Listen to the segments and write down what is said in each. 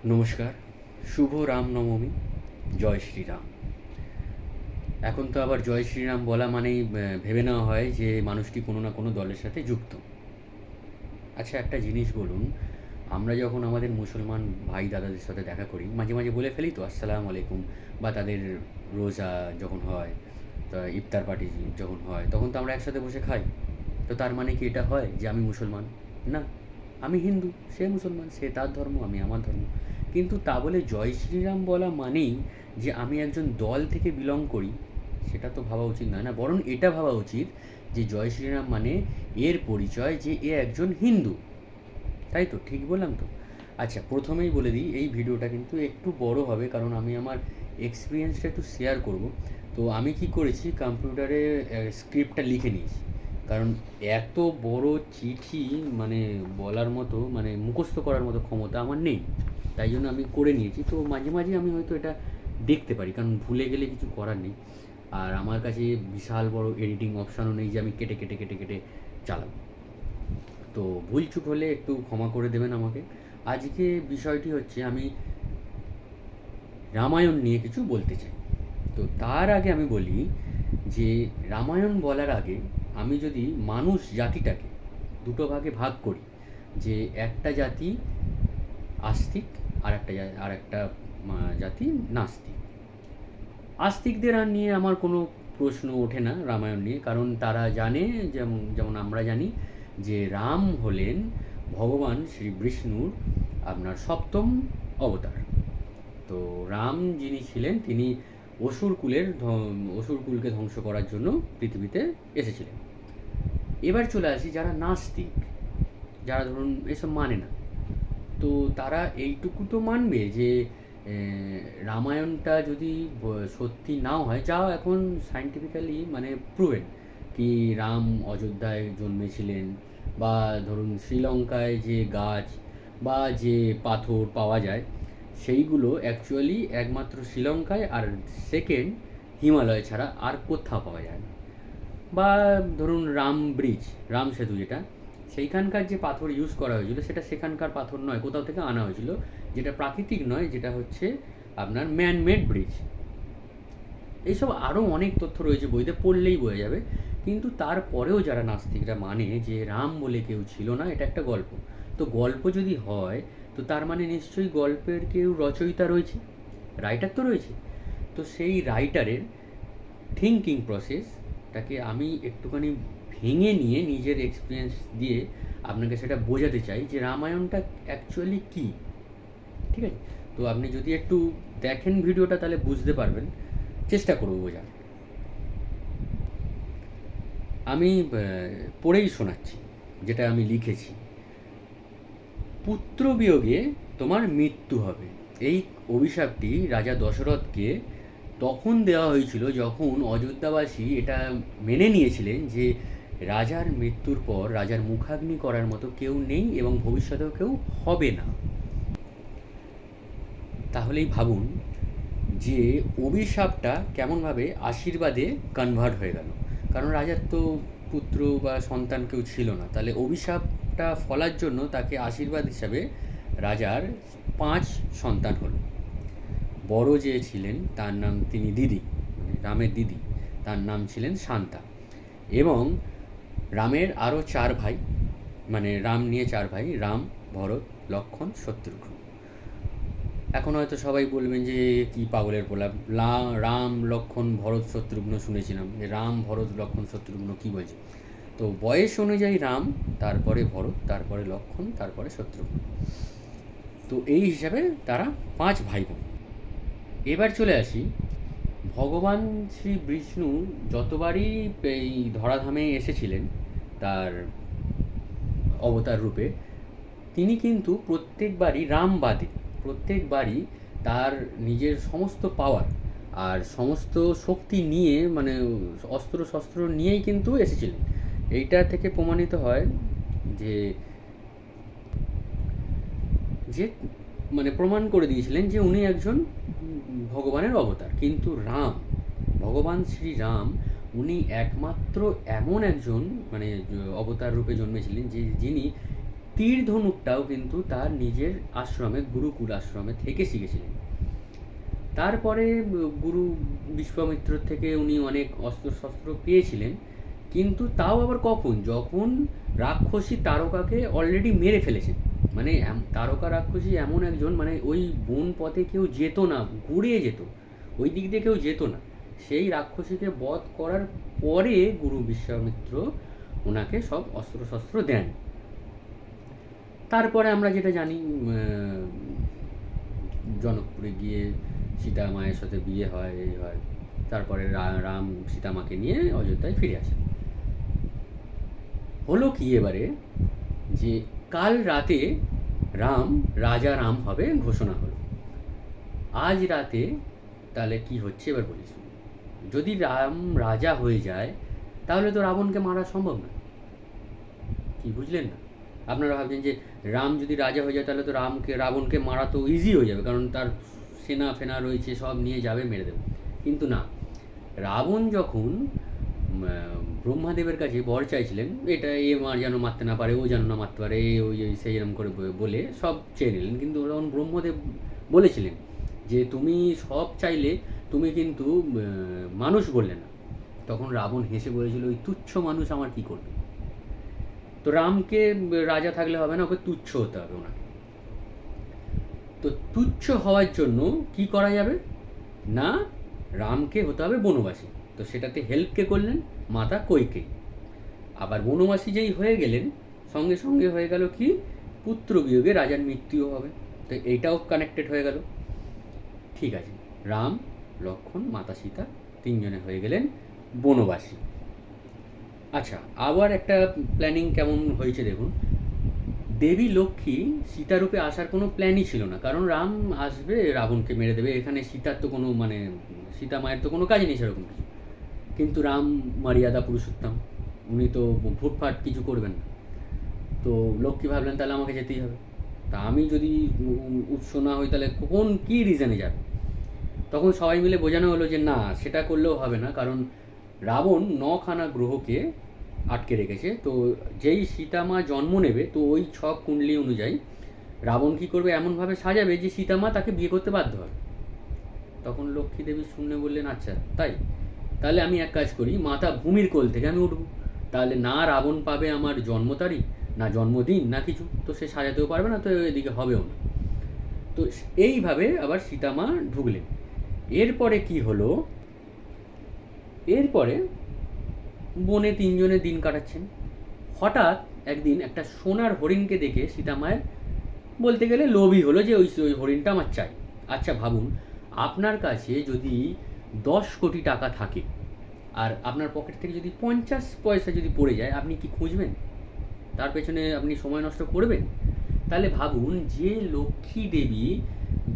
নমস্কার, শুভ রামনবমী, জয় শ্রীরাম। এখন তো আবার জয় শ্রীরাম বলা মানেই ভেবে নেওয়া হয় যে মানুষটি কোনো না কোনো দলের সাথে যুক্ত। আচ্ছা, একটা জিনিস বলুন, আমরা যখন আমাদের মুসলমান ভাই দাদাদের সাথে দেখা করি, মাঝে মাঝে বলে ফেলি তো আসসালামু আলাইকুম, বা তাদের রোজা যখন হয়, তা ইফতার পার্টি যখন হয়, তখন তো আমরা একসাথে বসে খাই। তো তার মানে কি এটা হয় যে আমি মুসলমান? না, আমি হিন্দু, সে মুসলমান, সে তার ধর্ম, আমি আমার ধর্ম। কিন্তু তা বলে জয় শ্রীরাম বলা মানেই যে আমি একজন দল থেকে বিলং করি, সেটা তো ভাবা উচিত নয় না। বরং এটা ভাবা উচিত যে জয় শ্রীরাম মানে এর পরিচয় যে এ একজন হিন্দু। তাই তো? ঠিক বললাম তো? আচ্ছা, প্রথমেই বলে দিই এই ভিডিওটা কিন্তু একটু বড় হবে, কারণ আমি আমার এক্সপিরিয়েন্সটা একটু শেয়ার করব। তো আমি কি করেছি, কম্পিউটারে স্ক্রিপ্টটা লিখে নিয়েছি, কারণ এত বড় চিঠি মানে বলার মতো, মানে মুখস্থ করার মতো ক্ষমতা আমার নেই। তাই জন্য আমি করে নিয়েছি। তো মাঝে মাঝে আমি হয়তো এটা দেখতে পারি, কারণ ভুলে গেলে কিছু করার নেই। আর আমার কাছে বিশাল বড় এডিটিং অপশানও নেই যে আমি কেটে কেটে কেটে কেটে চালাবো। তো ভুলচুক হলে একটু ক্ষমা করে দেবেন আমাকে। আজকে বিষয়টি হচ্ছে, আমি রামায়ণ নিয়ে কিছু বলতে চাই। তো তার আগে আমি বলি যে রামায়ণ বলার আগে আমি যদি মানুষ জাতিটাকে দুটো ভাগে ভাগ করি, যে একটা জাতি আস্তিক, আর একটা জাতি নাস্তিক। আস্তিকদের আর নিয়ে আমার কোনো প্রশ্ন ওঠে না রামায়ণ নিয়ে, কারণ তারা জানে, যেমন যেমন আমরা জানি, যে রাম হলেন ভগবান শ্রী বিষ্ণুর আপনার সপ্তম অবতার। তো রাম যিনি ছিলেন, তিনি অসুরকুলকে ধ্বংস করার জন্য পৃথিবীতে এসেছিলেন। এবার চলে আসি যারা নাস্তিক, যারা ধরুন এসব মানে না। তো তারা এইটুকু তো মানবে যে রামায়ণটা যদি সত্যি নাও হয়, যা এখন সায়েন্টিফিক্যালি মানে প্রুভেন, কি রাম অযোধ্যায় জন্মেছিলেন, বা ধরুন শ্রীলঙ্কায় যে গাছ বা যে পাথর পাওয়া যায়, সেইগুলো অ্যাকচুয়ালি একমাত্র শ্রীলঙ্কায়, আর সেকেন্ড হিমালয় ছাড়া আর কোথাও পাওয়া যায় না। বা ধরুন রাম সেতু যেটা, সেইখানকার যে পাথর ইউজ করা হয়েছিল সেটা সেখানকার পাথর নয়, কোথাও থেকে আনা হয়েছিল, যেটা প্রাকৃতিক নয়, যেটা হচ্ছে আপনার ম্যান মেড ব্রিজ। এইসব আরও অনেক তথ্য রয়েছে, বইতে পড়লেই বোঝা যাবে। কিন্তু তারপরেও যারা নাস্তিকরা মানে যে রাম বলে কেউ ছিল না, এটা একটা গল্প। তো গল্প যদি হয়, তো তার মানে নিশ্চয়ই গল্পের কেউ রচয়িতা রয়েছে, রাইটার তো রয়েছে। তো সেই রাইটারের থিঙ্কিং প্রসেসটাকে আমি একটুখানি ভেঙে নিয়ে নিজের এক্সপিরিয়েন্স দিয়ে আপনাকে সেটা বোঝাতে চাই যে রামায়ণটা অ্যাকচুয়ালি কী। ঠিক আছে? তো আপনি যদি একটু দেখেন ভিডিওটা, তাহলে বুঝতে পারবেন। চেষ্টা করবো বোঝার। আমি পড়েই শোনাচ্ছি যেটা আমি লিখেছি। পুত্র বিয়োগে তোমার মৃত্যু হবে, এই অভিশাপটি রাজা দশরথকে তখন দেওয়া হয়েছিল যখন অযোধ্যাবাসী এটা মেনে নিয়েছিলেন যে রাজার মৃত্যুর পর রাজার মুখাগ্নি করার মতো কেউ নেই এবং ভবিষ্যতেও কেউ হবে না। তাহলেই ভাবুন যে অভিশাপটা কেমনভাবে আশীর্বাদে কনভার্ট হয়ে গেল। কারণ রাজার তো পুত্র বা সন্তান কেউ ছিল না, তাহলে অভিশাপটা ফলার জন্য তাকে আশীর্বাদ হিসাবে রাজার 5 সন্তান হলো। বড় যে ছিলেন তার নাম, তিনি দিদি, মানে রামের দিদি, তার নাম ছিলেন শান্তা। এবং রামের আরও 4 ভাই, মানে রাম নিয়ে 4 ভাই, রাম, ভরত, লক্ষ্মণ, শত্রুঘ্ন। এখন হয়তো সবাই বলবেন যে কি পাগলের প্রলাপ, রাম লক্ষ্মণ ভরত শত্রুঘ্ন শুনেছিলাম, রাম ভরত লক্ষ্মণ শত্রুঘ্ন কী বলছে? তো বয়স অনুযায়ী রাম, তারপরে ভরত, তারপরে লক্ষ্মণ, তারপরে শত্রুঘ্ন। তো এই হিসাবে তারা 5 ভাই বোন। এবার চলে আসি, ভগবান শ্রী বিষ্ণু যতবারই এই ধরাধামে এসেছিলেন তার অবতার রূপে, তিনি কিন্তু প্রত্যেকবারই রামবাদী, প্রত্যেকবারই তার নিজের সমস্ত পাওয়ার আর সমস্ত শক্তি নিয়ে, মানে অস্ত্র শস্ত্র নিয়েই কিন্তু এসেছিলেন। এইটা থেকে প্রমাণিত হয় যে যে মানে প্রমাণ করে দিয়েছিলেন যে উনি একজন ভগবানের অবতার। কিন্তু ভগবান শ্রীরাম, উনি একমাত্র এমন একজন মানে অবতার রূপে জন্মেছিলেন যে যিনি তীর ধনুকটাও কিন্তু তার নিজের আশ্রমে, গুরুকুল আশ্রমে থেকে শিখেছিলেন। তারপরে গুরু বিশ্বামিত্রর থেকে উনি অনেক অস্ত্রশস্ত্র পেয়েছিলেন, কিন্তু তাও আবার কখন, যখন রাক্ষসী তারকাকে অলরেডি মেরে ফেলেছেন। মানে তারকা রাক্ষসী এমন একজন, মানে ওই বন পথে কেউ যেত না, ঘুরিয়ে যেত, ওই দিক দিয়ে কেউ যেত না। সেই রাক্ষসীকে বধ করার পরে গুরু বিশ্বামিত্র ওনাকে সব অস্ত্রশস্ত্র দেন। তারপরে আমরা যেটা জানি, জনকপুরে গিয়ে সীতা মায়ের সাথে বিয়ে হয়, এই হয়। তারপরে রাম সীতা মাকে নিয়ে অযোধ্যায় ফিরে আসে। হলো কি এবারে, যে কাল রাতে রাজা রাম হবে ঘোষণা হলো। আজ রাতে তাহলে কি হচ্ছে এবার বলিস। যদি রাম রাজা হয়ে যায় তাহলে তো রাবণকে মারা সম্ভব না। কি বুঝলেন না? আপনারা ভাবছেন যে রাম যদি রাজা হয়ে যায় তাহলে তো রাবণকে মারা তো ইজি হয়ে যাবে, কারণ তার সেনা ফেনা রয়েছে, সব নিয়ে যাবে, মেরে দেবে। কিন্তু না, রাবণ যখন ব্রহ্মাদেবের কাছে বর চাইছিলেন, এটা যেন মারতে না পারে, ও যেন না মারতে পারে, ওই সেই এরকম করে বলে সব চেয়ে নিলেন। কিন্তু তখন ব্রহ্মদেব বলেছিলেন যে তুমি সব চাইলে, তুমি কিন্তু মানুষ বললে না। তখন রাবণ হেসে বলেছিল, ওই তুচ্ছ মানুষ আমার কি করবে। তো রামকে রাজা থাকলে হবে না, ওকে তুচ্ছ হতে হবে ওনাকে। তো তুচ্ছ হওয়ার জন্য কি করা যাবে না, রামকে হতে হবে বনবাসী। তো সেটাতে হেল্প কে করলেন, মাতা কইকেয়ী। আবার বনবাসী যেই হয়ে গেলেন, সঙ্গে সঙ্গে হয়ে গেল কি, পুত্র বিয়োগে রাজার মৃত্যুও হবে। তো এইটাও কানেক্টেড হয়ে গেল। ঠিক আছে, রাম, লক্ষ্মণ, মাতা সীতা তিনজনে হয়ে গেলেন বনবাসী। আচ্ছা, আবার একটা প্ল্যানিং কেমন হয়েছে দেখুন। দেবী লক্ষ্মী সীতারূপে আসার কোনো প্ল্যানই ছিল না, কারণ রাম আসবে রাবণকে মেরে দেবে, এখানে সীতার তো কোনো মানে সীতা মায়ের তো কোনো কাজ নেই সেরকম কিছু। কিন্তু রাম মর্যাদা পুরুষোত্তম, উনি তো ফুটফাট কিছু করবেন না। তো লক্ষ্মী ভাবলেন তাহলে আমাকে যেতেই হবে। তা আমি যদি উৎস না হই তাহলে কোন কী রিজনে যাবে। তখন সবাই মিলে বোঝানো হলো যে না, সেটা করলেও হবে না, কারণ রাবণ 9খানা গ্রহকে আটকে রেখেছে। তো যেই সীতামা জন্ম নেবে, তো ওই ছক কুণ্ডলী অনুযায়ী রাবণ কী করবে, এমনভাবে সাজাবে যে সীতামা তাকে বিয়ে করতে বাধ্য হবে। তখন লক্ষ্মী দেবী শুনে বললেন, আচ্ছা তাই, তাহলে আমি এক কাজ করি, মাতা ভূমির কোল থেকে আমি উঠব, তাহলে না রাবণ পাবে আমার জন্ম তারিখ, না জন্মদিন, না কিছু, তো সে সাজাতেও পারবে না, তো এদিকে হবেও না। তো এইভাবে আবার সীতামা ঢুকলেন। এরপরে কি হলো, এরপরে বনে তিনজনে দিন কাটাচ্ছেন। হঠাৎ একদিন একটা সোনার হরিণকে দেখে সীতামায়ের বলতে গেলে লোভই হলো যে ওই হরিণটা আমার চাই। আচ্ছা ভাবুন, আপনার কাছে যদি 10 কোটি টাকা থাকে আর আপনার পকেট থেকে যদি 50 পয়সা যদি পড়ে যায়, আপনি কি খুঁজবেন? তার পেছনে আপনি সময় নষ্ট করবেন? তাহলে ভাবুন, যে লক্ষ্মী দেবী,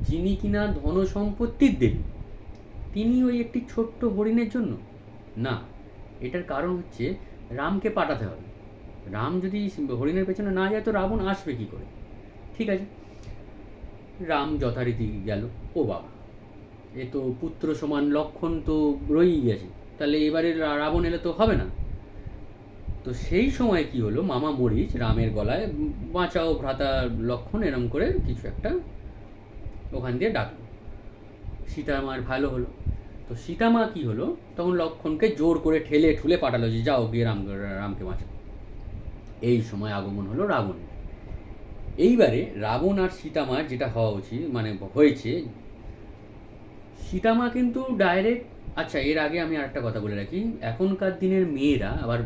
যিনি কিনা ধন সম্পত্তির দেবী, তিনি ওই একটি ছোট্ট হরিণের জন্য না। এটার কারণ হচ্ছে রামকে পাঠাতে হবে। রাম যদি হরিণের পেছনে না যায় তো রাবণ আসবে কি করে। ঠিক আছে, রাম যথারীতি গেল। ও বাবা, এ তো পুত্র সমান লক্ষণ তো রয়েই গেছে, তাহলে এবারে রাবণ এলে তো হবে না। তো সেই সময় কি হলো, মামা মরিচ রামের গলায় বাঁচাও ভ্রাতা লক্ষণ এরম করে কিছু একটা ওখান দিয়ে ডাকলো। সীতামার ভালো হলো। তো সীতামা কি হলো, তখন লক্ষণকে জোর করে ঠেলে ঠুলে পাঠালো যে যাও গিয়ে রামকে বাঁচাও। এই সময় আগমন হলো রাবণের। এইবারে রাবণ আর সীতামার যেটা হওয়া উচিত মানে হয়েছে, সীতামা কিন্তু ডাইরেক্ট, আচ্ছা এর আগে আমি আর একটা কথা বলে রাখি, এখনকার দিনের মেয়েরা আবার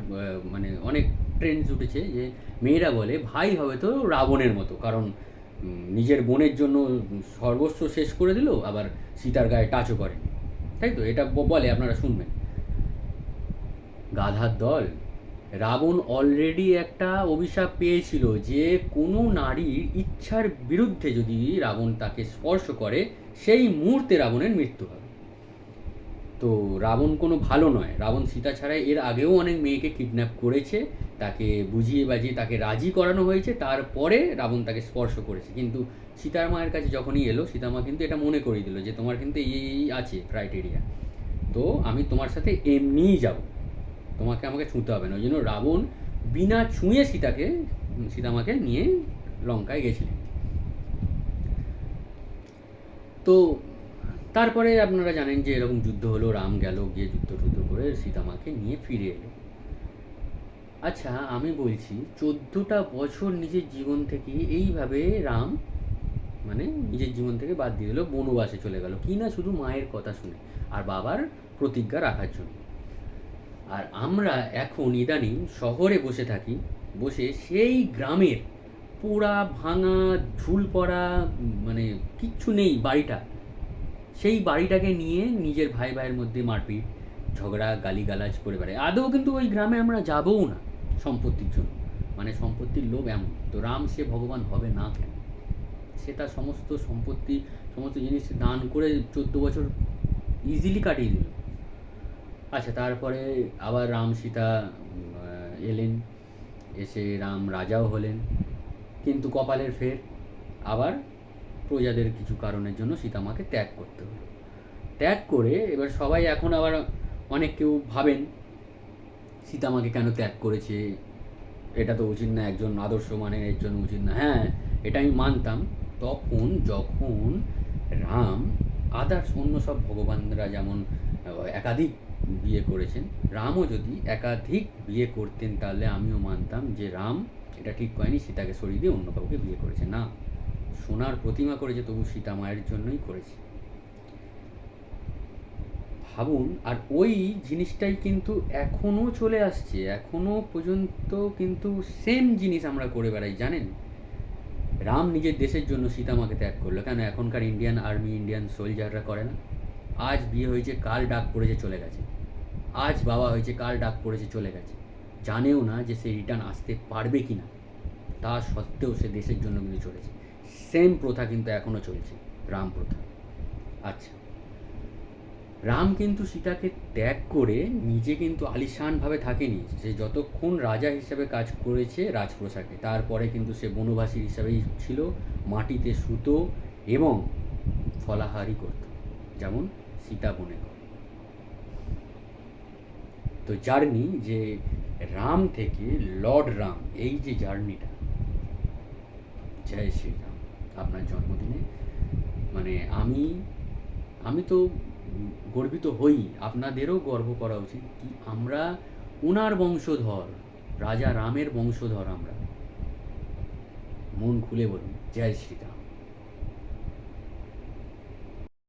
মানে অনেক ট্রেন্ডস উঠেছে যে মেয়েরা বলে ভাই হবে তো রাবণের মতো, কারণ নিজের বোনের জন্য সর্বস্ব শেষ করে দিল, আবার সীতার গায়ে টাচও করেনি, তাই তো? এটা বলে, আপনারা শুনবেন। গাধার দল, রাবণ অলরেডি একটা অভিশাপ পেয়েছিল যে কোনো নারীর ইচ্ছার বিরুদ্ধে যদি রাবণ তাকে স্পর্শ করে, সেই মুহূর্তে রাবণের মৃত্যু হবে। তো রাবণ কোনো ভালো নয়। রাবণ সীতা ছাড়াই এর আগেও অনেক মেয়েকে কিডন্যাপ করেছে, তাকে বুঝিয়ে বাজিয়ে তাকে রাজি করানো হয়েছে, তারপরে রাবণ তাকে স্পর্শ করেছে। কিন্তু সীতার মায়ের কাছে যখনই এলো, সীতামা কিন্তু এটা মনে করিয়ে দিল যে তোমার কিন্তু এই আছে ক্রাইটেরিয়া, তো আমি তোমার সাথে এমনিই যাব, তোমাকে আমাকে ছুঁতে হবে না। ওই জন্য রাবণ বিনা ছুঁয়ে সীতাকে সীতামাকে নিয়ে লঙ্কায় গেছিলেন। তো তারপরে আপনারা জানেন যে এরকম যুদ্ধ হলো, রাম গেল, গিয়ে যুদ্ধ টুদ্ধ করে সীতামাকে নিয়ে ফিরে এলো। আচ্ছা, আমি বলছি 14টা বছর নিজের জীবন থেকে এইভাবে রাম মানে নিজের জীবন থেকে বাদ দিয়ে দিল, বনবাসে চলে গেল, কি না শুধু মায়ের কথা শুনে আর বাবার প্রতিজ্ঞা রাখার জন্য। আর আমরা এখন ইদানিং শহরে বসে থাকি, বসে সেই গ্রামের পোড়া ভাঙা ঝুল পড়া, মানে কিচ্ছু নেই বাড়িটা, সেই বাড়িটাকে নিয়ে নিজের ভাই ভাইয়ের মধ্যে মারপিট, ঝগড়া, গালিগালাজ করে বেড়ায়। আদৌ কিন্তু ওই গ্রামে আমরা যাবও না সম্পত্তির জন্য, মানে সম্পত্তির লোভ এমন। তো রাম সে ভগবান হবে না কেন? সে তার সমস্ত সম্পত্তি, সমস্ত জিনিস দান করে 14 বছর ইজিলি কাটিয়ে দিল। আচ্ছা, তারপরে আবার রাম সীতা এলেন, এসে রাম রাজাও হলেন, কিন্তু কপালের ফের আবার প্রজাদের কিছু কারণের জন্য সীতামাকে ত্যাগ করতে হলো। ত্যাগ করে এবার সবাই এখন আবার অনেক কেউ ভাবেন সীতামাকে কেন ত্যাগ করেছে, এটা তো উচিত না, একজন আদর্শ মানে এর জন্য উচিত না। হ্যাঁ, এটা আমি মানতাম তখন যখন রাম আদার্স অন্য সব ভগবানরা যেমন একাধিক বিয়ে করেছেন, রামও যদি একাধিক বিয়ে করতেন তাহলে আমিও মানতাম যে রাম এটা ঠিক করেনি, সীতাকে সরিয়ে দিয়ে অন্য কাউকে বিয়ে করেছে। না, সোনার প্রতিমা করেছে, তবু সীতা মায়ের জন্যই করেছে। ভাবুন, আর ওই জিনিসটাই কিন্তু এখনও চলে আসছে, এখনও পর্যন্ত কিন্তু সেম জিনিস আমরা করে বেড়াই। জানেন, রাম নিজের দেশের জন্য সীতামাকে ত্যাগ করলো, কেন এখনকার ইন্ডিয়ান আর্মি, ইন্ডিয়ান সোলজাররা করে না? আজ বিয়ে হয়েছে, কাল ডাক পড়েছে, চলে গেছে। আজ বাবা হয়েছে, কাল ডাক পড়েছে, চলে গেছে। জানেও না যে সে রিটার্ন আসতে পারবে কি না, তা সত্ত্বেও সে দেশের জন্য কিন্তু চলেছে। সেম প্রথা কিন্তু এখনও চলছে, রাম প্রথা। আচ্ছা, রাম কিন্তু সীতাকে ত্যাগ করে নিজে কিন্তু আলিশানভাবে থাকেনি। সে যতক্ষণ রাজা হিসাবে কাজ করেছে রাজপ্রসাদে, তারপরে কিন্তু সে বনবাসী হিসাবেই ছিল, মাটিতে শুতো এবং ফলাহারি করত, যেমন সীতা বনে করে। তো জার্নি যে রাম থেকে লর্ড রাম, এই যে জার্নিটা, জয় শ্রীরাম। আপনার জন্মদিনে মানে আমি তো গর্বিত হই, আপনাদেরও গর্ব করা উচিত কি আমরা ওনার বংশধর, রাজা রামের বংশধর আমরা। মন খুলে বলুন জয় শ্রীরাম।